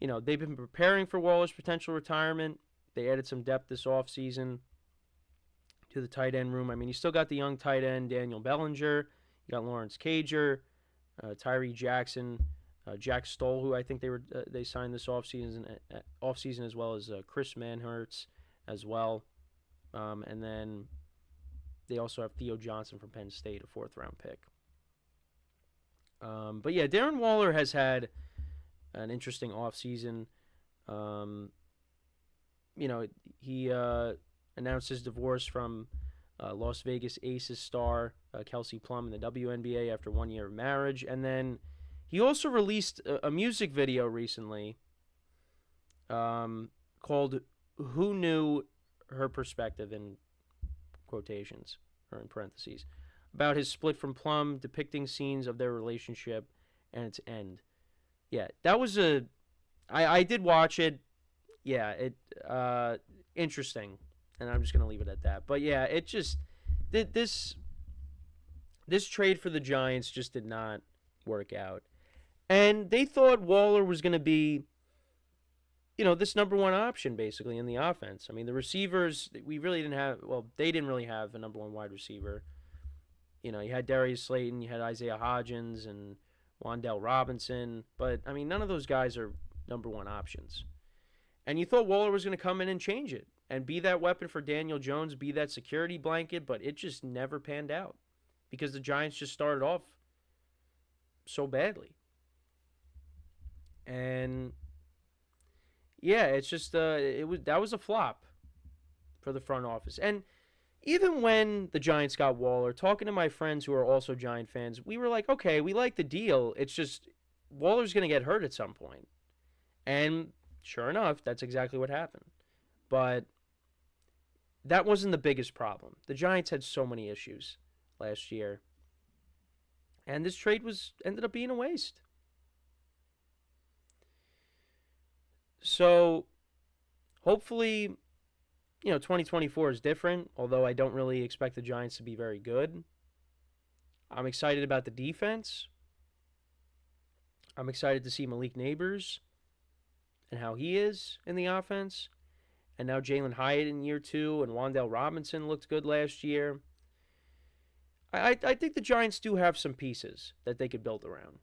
they've been preparing for Waller's potential retirement. They added some depth this offseason to the tight end room. You still got the young tight end, Daniel Bellinger. You got Lawrence Cager, Tyree Jackson, Jack Stoll, who I think they signed this offseason as well as Chris Manhertz as well. And then they also have Theo Johnson from Penn State, a 4th-round pick. But, yeah, Darren Waller has had an interesting offseason. He announced his divorce from Las Vegas Aces star Kelsey Plum in the WNBA after 1 year of marriage. And then he also released a music video recently called Who Knew Her Perspective, in quotations, or in parentheses, about his split from Plum, depicting scenes of their relationship and its end. Yeah, that was I did watch it. Yeah, interesting, and I'm just gonna leave it at that. But yeah, it just this trade for the Giants just did not work out, and they thought Waller was gonna be, this number one option basically in the offense. I mean, the receivers, we really didn't have. Well, they didn't really have a number one wide receiver. You had Darius Slayton, you had Isaiah Hodgins, and Wan'Dale Robinson, but I mean, none of those guys are number one options. And you thought Waller was going to come in and change it and be that weapon for Daniel Jones, be that security blanket, but it just never panned out because the Giants just started off so badly. And yeah, it's just that was a flop for the front office. And even when the Giants got Waller, talking to my friends who are also Giant fans, we were like, okay, we like the deal. It's just Waller's going to get hurt at some point. And sure enough, that's exactly what happened. But that wasn't the biggest problem. The Giants had so many issues last year. And this trade ended up being a waste. So hopefully 2024 is different, although I don't really expect the Giants to be very good. I'm excited about the defense. I'm excited to see Malik Neighbors and how he is in the offense. And now Jalen Hyatt in year 2, and Wan'Dale Robinson looked good last year. I think the Giants do have some pieces that they could build around.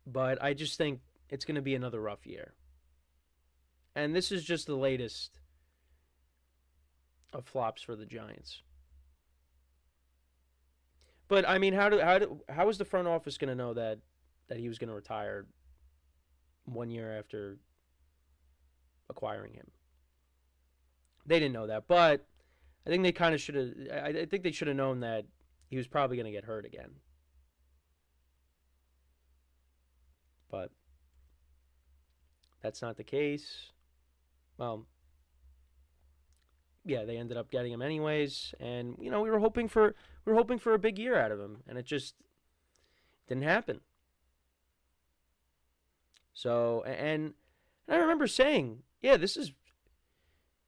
But I just think it's going to be another rough year. And this is just the latest of flops for the Giants. But I mean, how is the front office going to know that he was going to retire 1 year after acquiring him? They didn't know that, but I think they kind of should have. I think they should have known that he was probably going to get hurt again. But that's not the case. Well, yeah, they ended up getting him anyways, and we were hoping for a big year out of him, and it just didn't happen. So, and I remember saying, yeah, this is,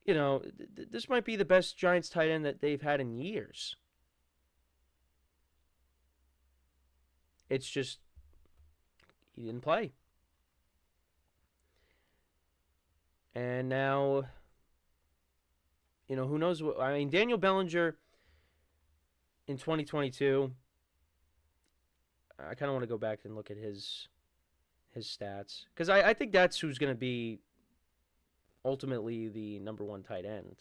this might be the best Giants tight end that they've had in years. It's just he didn't play. And now, who knows what... I mean, Daniel Bellinger in 2022, I kind of want to go back and look at his stats. Because I think that's who's going to be ultimately the number one tight end.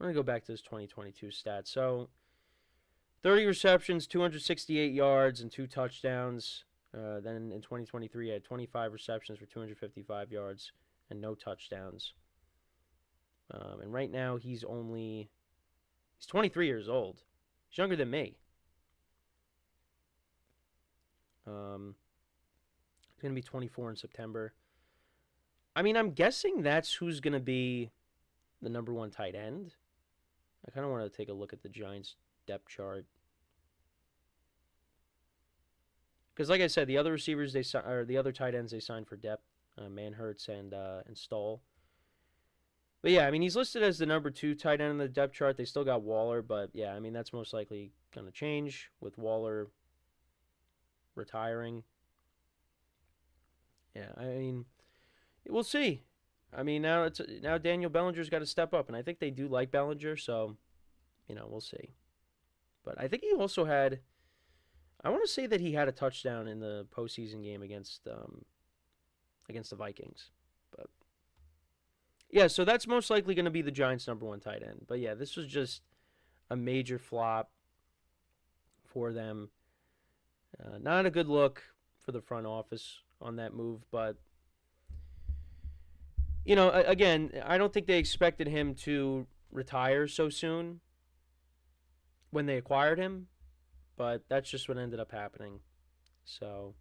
I'm going to go back to his 2022 stats. So, 30 receptions, 268 yards, and 2 touchdowns. Then in 2023, he had 25 receptions for 255 yards and no touchdowns. And right now, he's 23 years old. He's younger than me. He's going to be 24 in September. I mean, I'm guessing that's who's going to be the number one tight end. I kind of want to take a look at the Giants' depth chart. Because, like I said, the other receivers the other tight ends they signed for depth, Manhurts and Stoll. But yeah, I mean, he's listed as the number 2 tight end in the depth chart. They still got Waller, but yeah, I mean, that's most likely going to change with Waller retiring. Yeah, I mean, we'll see. I mean, now Daniel Bellinger's got to step up, and I think they do like Bellinger, so we'll see. But I think he also had. I want to say that he had a touchdown in the postseason game against the Vikings. But yeah, so that's most likely going to be the Giants' number 1 tight end. But yeah, this was just a major flop for them. Not a good look for the front office on that move, but again, I don't think they expected him to retire so soon when they acquired him. But that's just what ended up happening. So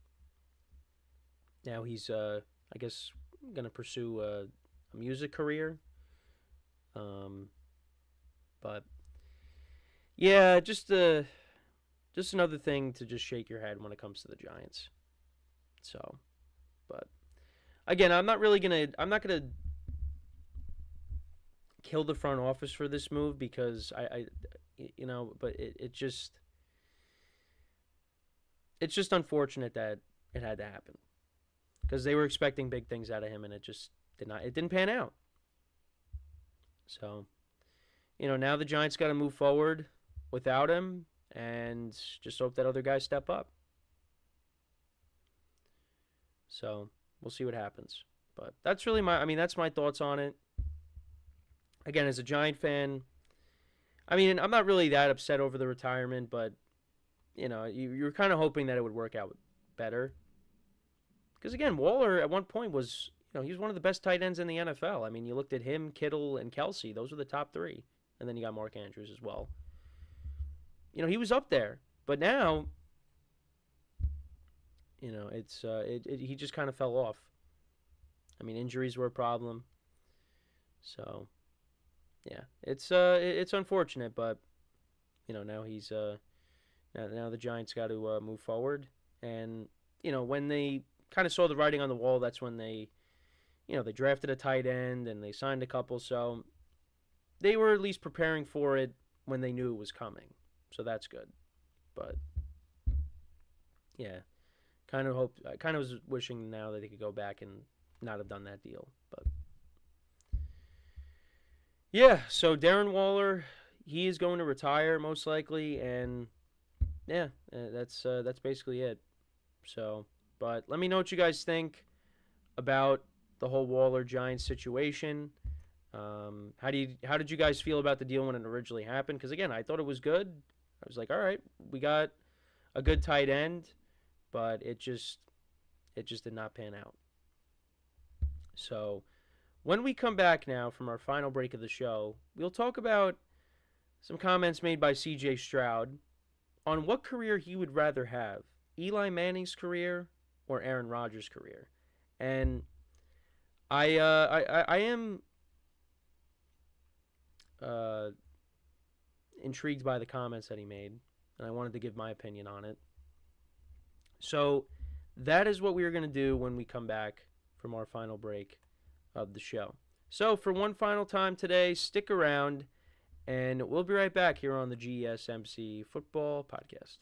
now he's, I guess, going to pursue a music career. But yeah, just just another thing to just shake your head when it comes to the Giants. So, but again, I'm not gonna kill the front office for this move because but it's just unfortunate that it had to happen because they were expecting big things out of him and it just didn't pan out. So, now the Giants got to move forward without him and just hope that other guys step up. So, we'll see what happens. But that's really that's my thoughts on it. Again, as a Giant fan, I'm not really that upset over the retirement, but, you're kind of hoping that it would work out better. Because, again, Waller at one point was, he was one of the best tight ends in the NFL. You looked at him, Kittle, and Kelsey. Those were the top three. And then you got Mark Andrews as well. He was up there. But now, he just kind of fell off. Injuries were a problem. So, yeah, it's unfortunate, but now he's now the Giants got to move forward, and when they kind of saw the writing on the wall, that's when they drafted a tight end and they signed a couple, so they were at least preparing for it when they knew it was coming, so that's good. But yeah, I was wishing now that they could go back and not have done that deal, but. Yeah, so Darren Waller, he is going to retire most likely, and yeah, that's basically it. So, but let me know what you guys think about the whole Waller Giants situation. How did you guys feel about the deal when it originally happened? Because again, I thought it was good. I was like, all right, we got a good tight end, but it just did not pan out. So. When we come back now from our final break of the show, we'll talk about some comments made by C.J.Stroud on what career he would rather have, Eli Manning's career or Aaron Rodgers' career. And I am intrigued by the comments that he made, and I wanted to give my opinion on it. So that is what we are going to do when we come back from our final break of the show. So for one final time today, stick around, and we'll be right back here on the GSMC Football Podcast.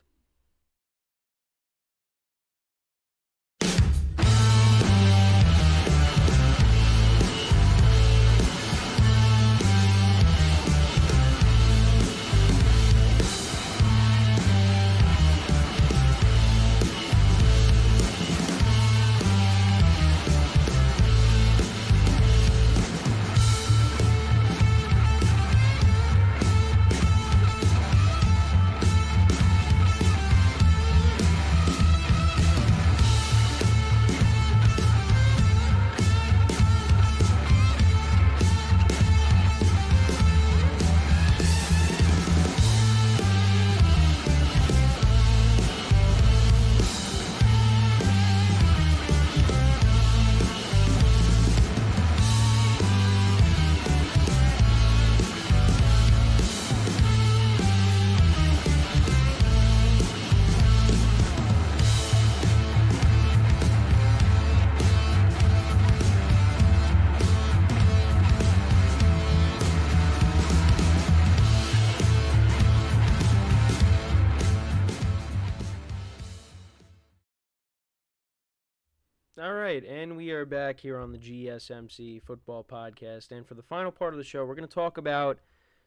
All right, and we are back here on the GSMC Football Podcast. And for the final part of the show, we're going to talk about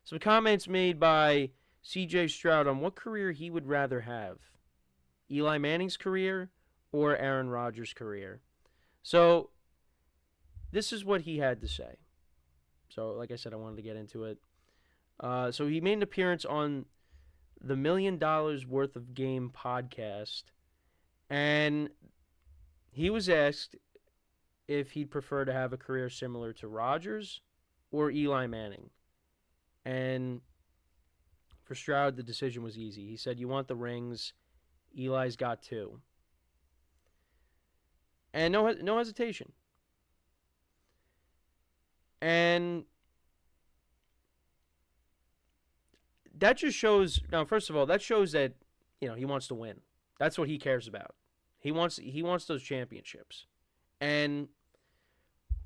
some comments made by C.J.Stroud on what career he would rather have, Eli Manning's career or Aaron Rodgers' career. So this is what he had to say. So like I said, I wanted to get into it. So he made an appearance on the $1 Million Worth of Game podcast, and he was asked if he'd prefer to have a career similar to Rodgers or Eli Manning. And for Stroud, the decision was easy. He said, you want the rings. Eli's got 2. And no hesitation. And that just shows, now, first of all, that shows that he wants to win. That's what he cares about. He wants those championships. And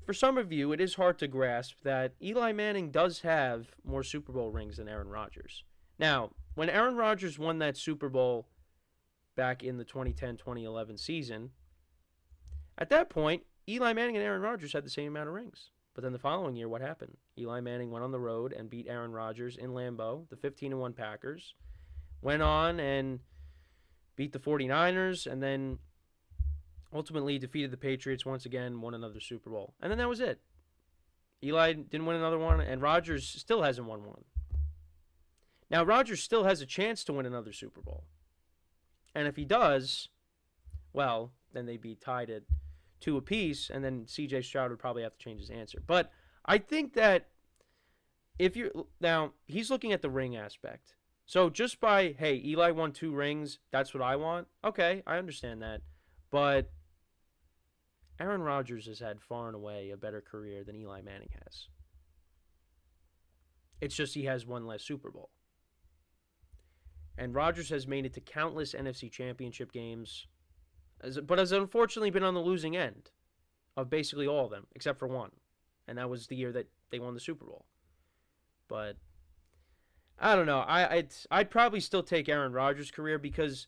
for some of you, it is hard to grasp that Eli Manning does have more Super Bowl rings than Aaron Rodgers. Now, when Aaron Rodgers won that Super Bowl back in the 2010-2011 season, at that point, Eli Manning and Aaron Rodgers had the same amount of rings. But then the following year, what happened? Eli Manning went on the road and beat Aaron Rodgers in Lambeau, the 15-1 Packers, went on and beat the 49ers, and then ultimately defeated the Patriots once again, won another Super Bowl. And then that was it. Eli didn't win another one, and Rodgers still hasn't won one. Now, Rodgers still has a chance to win another Super Bowl. And if he does, well, then they'd be tied at 2 apiece, and then C.J.Stroud would probably have to change his answer. But I think that now, he's looking at the ring aspect. So just by, hey, Eli won 2 rings, that's what I want. Okay, I understand that. But Aaron Rodgers has had far and away a better career than Eli Manning has. It's just he has one less Super Bowl. And Rodgers has made it to countless NFC championship games, but has unfortunately been on the losing end of basically all of them, except for one. And that was the year that they won the Super Bowl. But I don't know. I'd probably still take Aaron Rodgers' career, because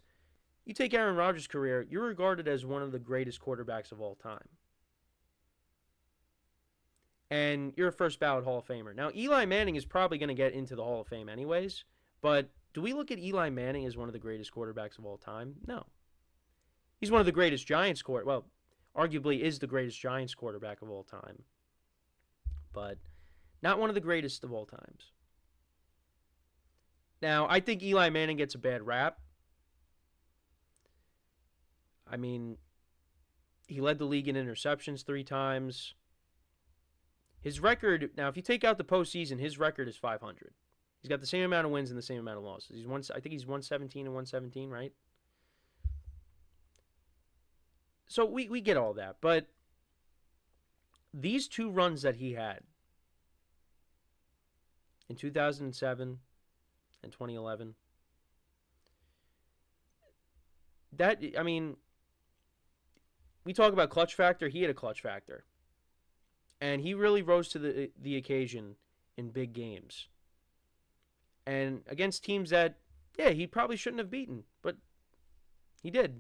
you take Aaron Rodgers' career, you're regarded as one of the greatest quarterbacks of all time. And you're a first ballot Hall of Famer. Now, Eli Manning is probably going to get into the Hall of Fame anyways, but do we look at Eli Manning as one of the greatest quarterbacks of all time? No. He's one of the greatest Giants arguably is the greatest Giants quarterback of all time, but not one of the greatest of all times. Now, I think Eli Manning gets a bad rap. I mean, he led the league in interceptions 3 times. His record, now, if you take out the postseason, his record is 500. He's got the same amount of wins and the same amount of losses. I think he's 117 and 117, right? So we get all that. But these 2 runs that he had in 2007 and 2011, we talk about clutch factor. He had a clutch factor. And he really rose to the occasion in big games. And against teams that, he probably shouldn't have beaten, but he did.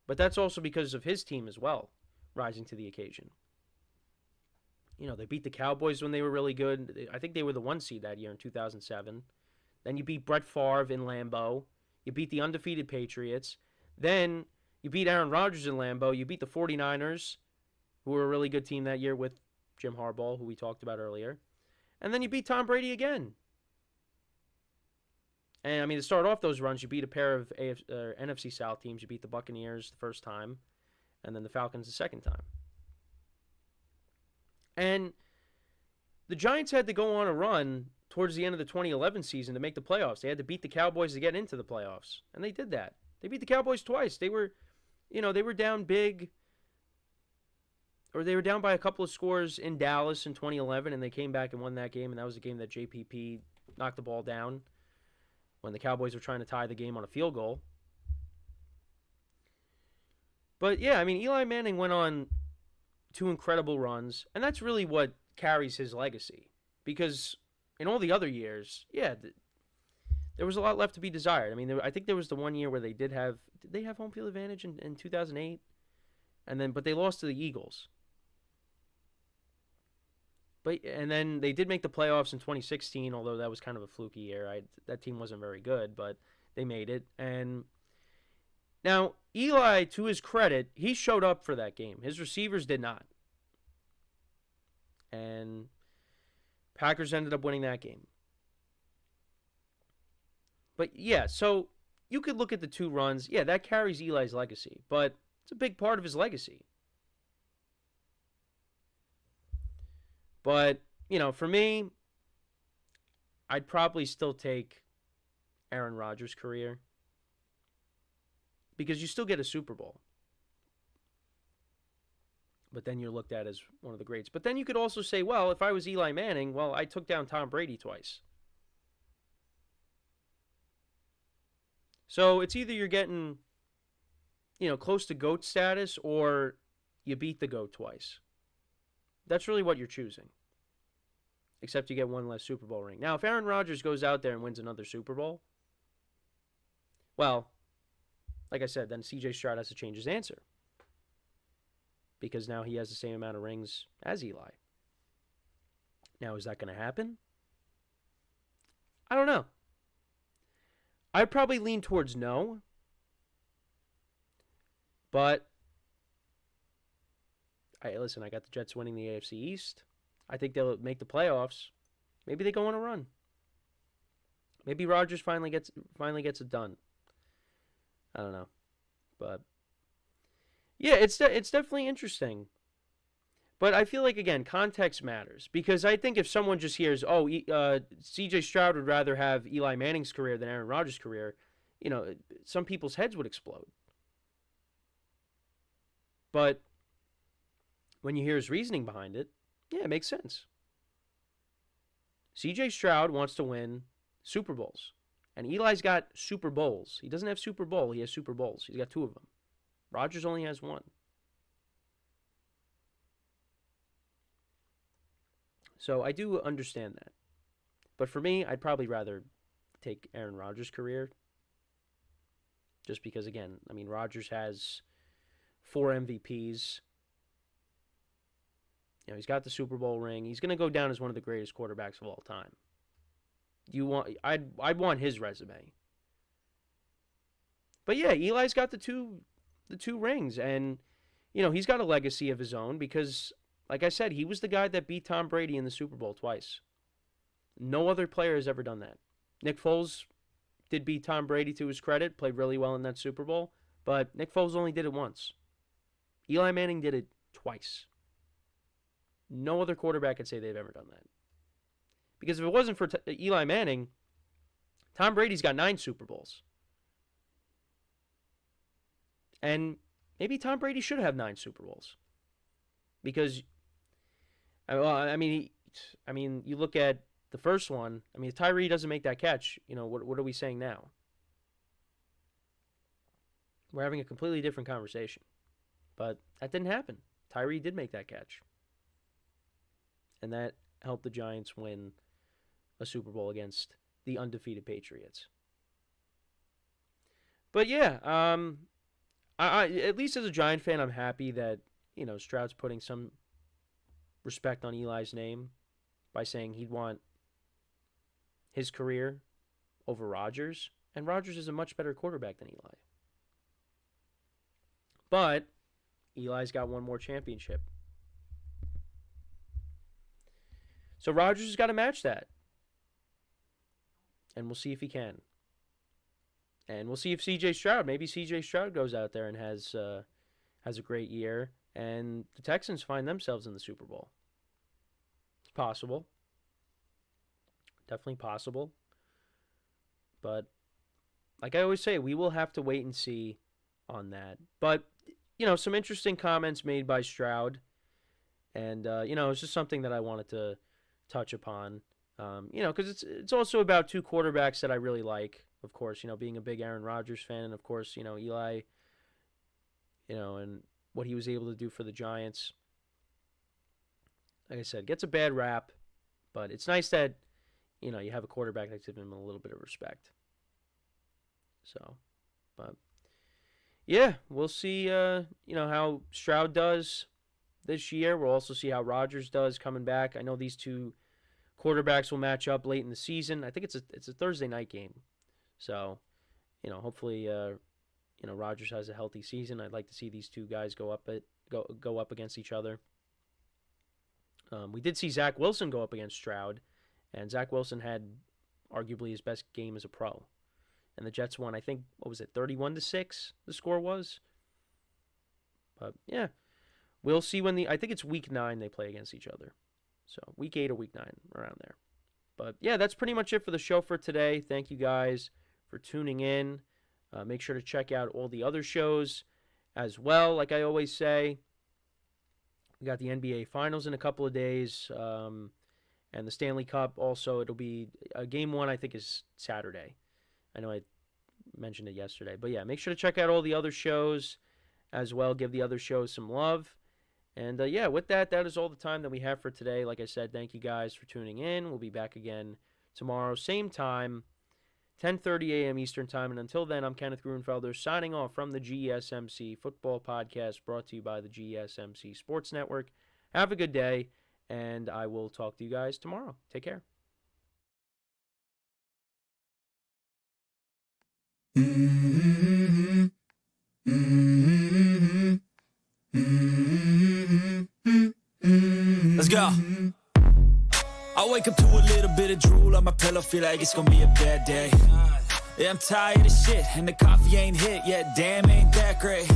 But that's also because of his team as well, rising to the occasion. They beat the Cowboys when they were really good. I think they were the 1 seed that year in 2007. Then you beat Brett Favre in Lambeau. You beat the undefeated Patriots. Then you beat Aaron Rodgers in Lambeau. You beat the 49ers, who were a really good team that year with Jim Harbaugh, who we talked about earlier. And then you beat Tom Brady again. And, to start off those runs, you beat a pair of NFC South teams. You beat the Buccaneers the first time, and then the Falcons the second time. And the Giants had to go on a run towards the end of the 2011 season to make the playoffs. They had to beat the Cowboys to get into the playoffs, and they did that. They beat the Cowboys twice. They were down big, or they were down by a couple of scores in Dallas in 2011, and they came back and won that game, and that was a game that JPP knocked the ball down when the Cowboys were trying to tie the game on a field goal. But, Eli Manning went on 2 incredible runs, and that's really what carries his legacy. Because in all the other years, there was a lot left to be desired. I think there was the 1 year where did they have home field advantage in 2008? But they lost to the Eagles. And then they did make the playoffs in 2016, although that was kind of a fluky year. That team wasn't very good, but they made it. And now, Eli, to his credit, he showed up for that game. His receivers did not. And Packers ended up winning that game. But, so you could look at the 2 runs. That carries Eli's legacy, but it's a big part of his legacy. But, for me, I'd probably still take Aaron Rodgers' career, because you still get a Super Bowl. But then you're looked at as one of the greats. But then you could also say, well, if I was Eli Manning, I took down Tom Brady twice. So it's either you're getting, close to GOAT status or you beat the GOAT twice. That's really what you're choosing. Except you get one less Super Bowl ring. Now, if Aaron Rodgers goes out there and wins another Super Bowl, well, like I said, then C.J.Stroud has to change his answer. Because now he has the same amount of rings as Eli. Now, is that going to happen? I don't know. I'd probably lean towards no. But, listen, I got the Jets winning the AFC East. I think they'll make the playoffs. Maybe they go on a run. Maybe Rodgers finally gets it done. I don't know. But, yeah, it's definitely interesting. But I feel like, again, context matters. Because I think if someone just hears, C.J. Stroud would rather have Eli Manning's career than Aaron Rodgers' career, some people's heads would explode. But when you hear his reasoning behind it, yeah, it makes sense. C.J. Stroud wants to win Super Bowls. And Eli's got Super Bowls. He doesn't have Super Bowl. He has Super Bowls. He's got 2 of them. Rodgers only has 1. So I do understand that. But for me, I'd probably rather take Aaron Rodgers' career. Just because, again, Rodgers has 4 MVPs. He's got the Super Bowl ring. He's going to go down as one of the greatest quarterbacks of all time. I'd want his resume. But yeah, Eli's got the two rings, and he's got a legacy of his own because, like I said, he was the guy that beat Tom Brady in the Super Bowl twice. No other player has ever done that. Nick Foles did beat Tom Brady to his credit, played really well in that Super Bowl, but Nick Foles only did it once. Eli Manning did it twice. No other quarterback could say they've ever done that. Because if it wasn't for Eli Manning, Tom Brady's got 9 Super Bowls. And maybe Tom Brady should have 9 Super Bowls. Because, you look at the first one. If Tyree doesn't make that catch, what are we saying now? We're having a completely different conversation. But that didn't happen. Tyree did make that catch. And that helped the Giants win a Super Bowl against the undefeated Patriots. But yeah, I at least as a Giant fan, I'm happy that, Stroud's putting some respect on Eli's name by saying he'd want his career over Rodgers. And Rodgers is a much better quarterback than Eli. But Eli's got one more championship. So Rodgers has got to match that. And we'll see if he can. And we'll see if maybe C.J. Stroud goes out there and has a great year. And the Texans find themselves in the Super Bowl. It's possible. Definitely possible. But like I always say, we will have to wait and see on that. But, some interesting comments made by Stroud. And, it's just something that I wanted to touch upon. Because it's also about 2 quarterbacks that I really like. Of course, being a big Aaron Rodgers fan. And, of course, Eli, and what he was able to do for the Giants. Like I said, gets a bad rap. But it's nice that, you have a quarterback that's giving him a little bit of respect. So, but, yeah, we'll see, how Stroud does this year. We'll also see how Rodgers does coming back. I know these 2 quarterbacks will match up late in the season. I think it's a Thursday night game. So, hopefully, Rodgers has a healthy season. I'd like to see these 2 guys go up against each other. We did see Zach Wilson go up against Stroud, and Zach Wilson had arguably his best game as a pro. And the Jets won, I think, 31-6 the score was? But, yeah. We'll see I think it's week 9 they play against each other. So, week 8 or week 9, around there. But, yeah, that's pretty much it for the show for today. Thank you guys for tuning in. Make sure to check out all the other shows as well, like I always say. We got the NBA Finals in a couple of days. And the Stanley Cup also, it'll be Game 1, I think, is Saturday. I know I mentioned it yesterday. But yeah, make sure to check out all the other shows as well. Give the other shows some love. And yeah, with that, that is all the time that we have for today. Like I said, thank you guys for tuning in. We'll be back again tomorrow, same time, 10:30 a.m. Eastern Time. And until then, I'm Kenneth Grunfelder signing off from the GSMC Football Podcast, brought to you by the GSMC Sports Network. Have a good day, and I will talk to you guys tomorrow. Take care.
Let's go. I wake up to a little bit of drool on my pillow, feel like it's gonna be a bad day. Yeah, I'm tired of shit, and the coffee ain't hit yet, damn, ain't that great.